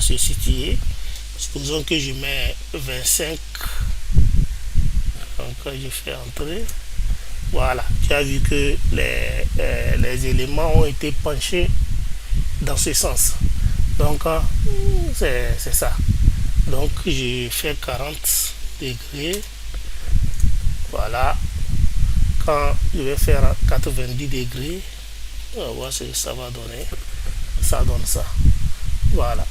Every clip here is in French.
se situer. Supposons que je mets 25. Donc je fais entrer. Voilà, tu as vu que les éléments ont été penchés dans ce sens. Donc c'est ça. Donc je fais 40 degrés. Voilà. Quand je vais faire 90 degrés, on va voir ce que ça va donner. Ça donne ça. Voilà.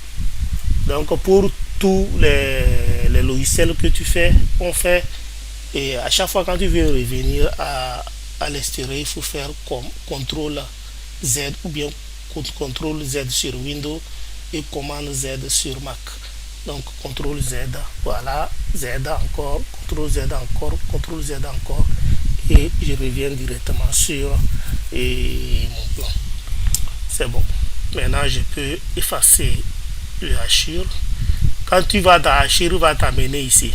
Donc pour tous les logiciels que tu fais, on fait, et à chaque fois quand tu veux revenir à l'extérieur, il faut faire comme CTRL Z ou bien CTRL Z sur Windows et commande Z sur Mac. Donc CTRL Z, voilà, Z encore, CTRL Z encore, CTRL Z encore, et je reviens directement sur mon plan. C'est bon. Maintenant je peux effacer le hachure. Quand tu vas dans hachure, il va t'amener ici.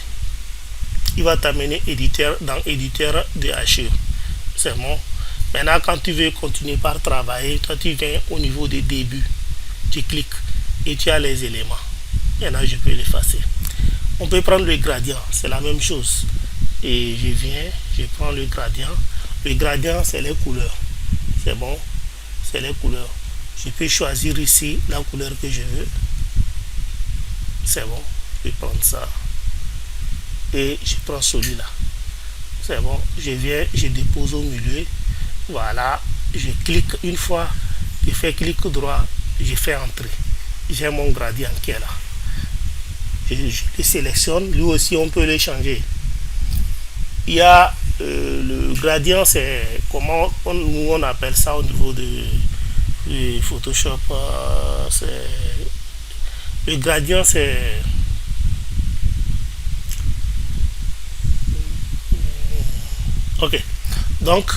Il va t'amener éditeur dans éditeur de hachure. C'est bon. Maintenant quand tu veux continuer par travailler, toi tu viens au niveau des débuts. Tu cliques et tu as les éléments. Maintenant je peux l'effacer. On peut prendre le gradient, c'est la même chose. Et je viens, je prends le gradient. Le gradient c'est les couleurs. C'est bon. C'est les couleurs. Je peux choisir ici la couleur que je veux. C'est bon, je vais prendre ça et je prends celui-là. C'est bon, je viens, je dépose au milieu. Voilà, je clique une fois, je fais clic droit, je fais entrer. J'ai mon gradient qui est là. Je le sélectionne, lui aussi on peut le changer. Il y a le gradient, c'est comment on appelle ça au niveau de Photoshop. Le gradient, c'est ok. Donc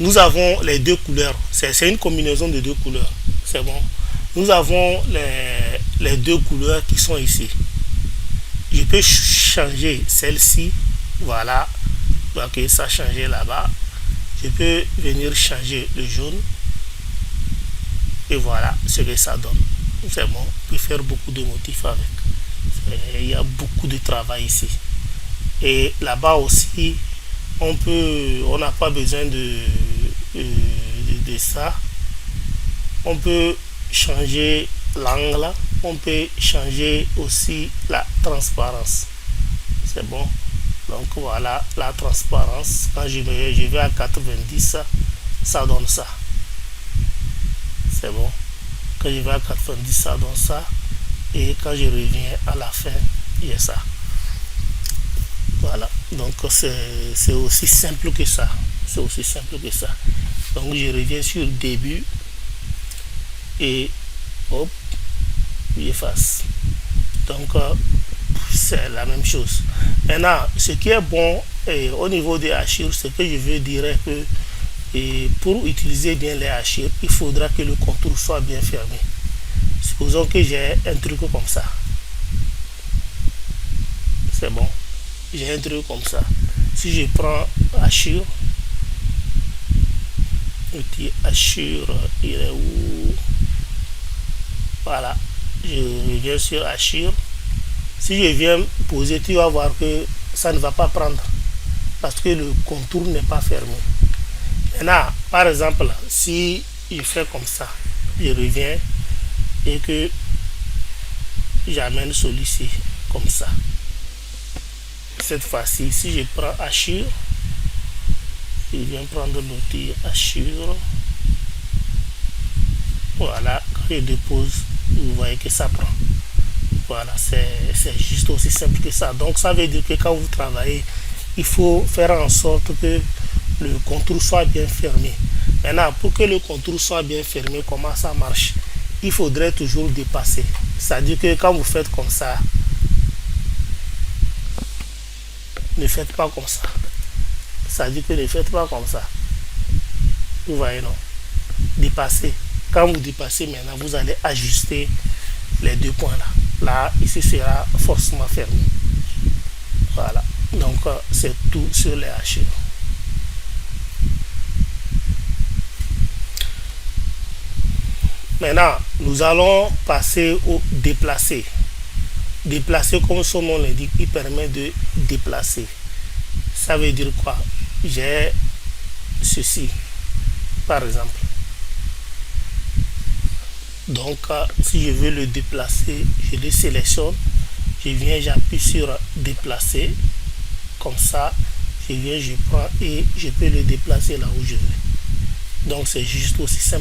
nous avons les deux couleurs. C'est une combinaison de deux couleurs. C'est bon. Nous avons les deux couleurs qui sont ici. Je peux changer celle-ci. Voilà. Ok, ça a changé là-bas. Je peux venir changer le jaune. Et voilà ce que ça donne. C'est bon, on peut faire beaucoup de motifs avec. Il y a beaucoup de travail ici. Et là-bas aussi, on n'a pas besoin de ça. On peut changer l'angle, on peut changer aussi la transparence. C'est bon. Donc voilà la transparence. Quand je vais à 90, ça donne ça. C'est bon. Quand je vais à 90, ça donne ça. Et quand je reviens à la fin, il y a ça. Voilà. Donc c'est aussi simple que ça. C'est aussi simple que ça. Donc je reviens sur début. Et hop, j'efface. Donc c'est la même chose. Maintenant, ce qui est bon au niveau des hachures, ce que je veux dire est que pour utiliser bien les hachures, il faudra que le contour soit bien fermé. Supposons que j'ai un truc comme ça. C'est bon. J'ai un truc comme ça. Si je prends hachure, outil hachure, il est où? Voilà. Je viens sur hachure. Si je viens poser, tu vas voir que ça ne va pas prendre parce que le contour n'est pas fermé. Maintenant, par exemple, si je fais comme ça, je reviens et que j'amène celui-ci comme ça. Cette fois-ci, si je prends hachure, je viens prendre l'outil hachure. Voilà, quand je dépose, vous voyez que ça prend. Voilà, c'est juste aussi simple que ça. Donc ça veut dire que quand vous travaillez, il faut faire en sorte que le contour soit bien fermé. Maintenant, pour que le contour soit bien fermé, comment ça marche? Il faudrait toujours dépasser. C'est-à-dire que quand vous faites comme ça, ne faites pas comme ça. C'est-à-dire que ne faites pas comme ça. Vous voyez, non? Dépasser. Quand vous dépassez maintenant, vous allez ajuster les deux points là. Là, ici sera forcément fermé. Voilà. Donc, c'est tout sur les hachures. Maintenant, nous allons passer au déplacer. Déplacer, comme son nom l'indique, il permet de déplacer. Ça veut dire quoi? J'ai ceci, par exemple. Donc, si je veux le déplacer, je le sélectionne. Je viens, j'appuie sur déplacer. Comme ça, je viens, je prends et je peux le déplacer là où je veux. Donc, c'est juste aussi simple.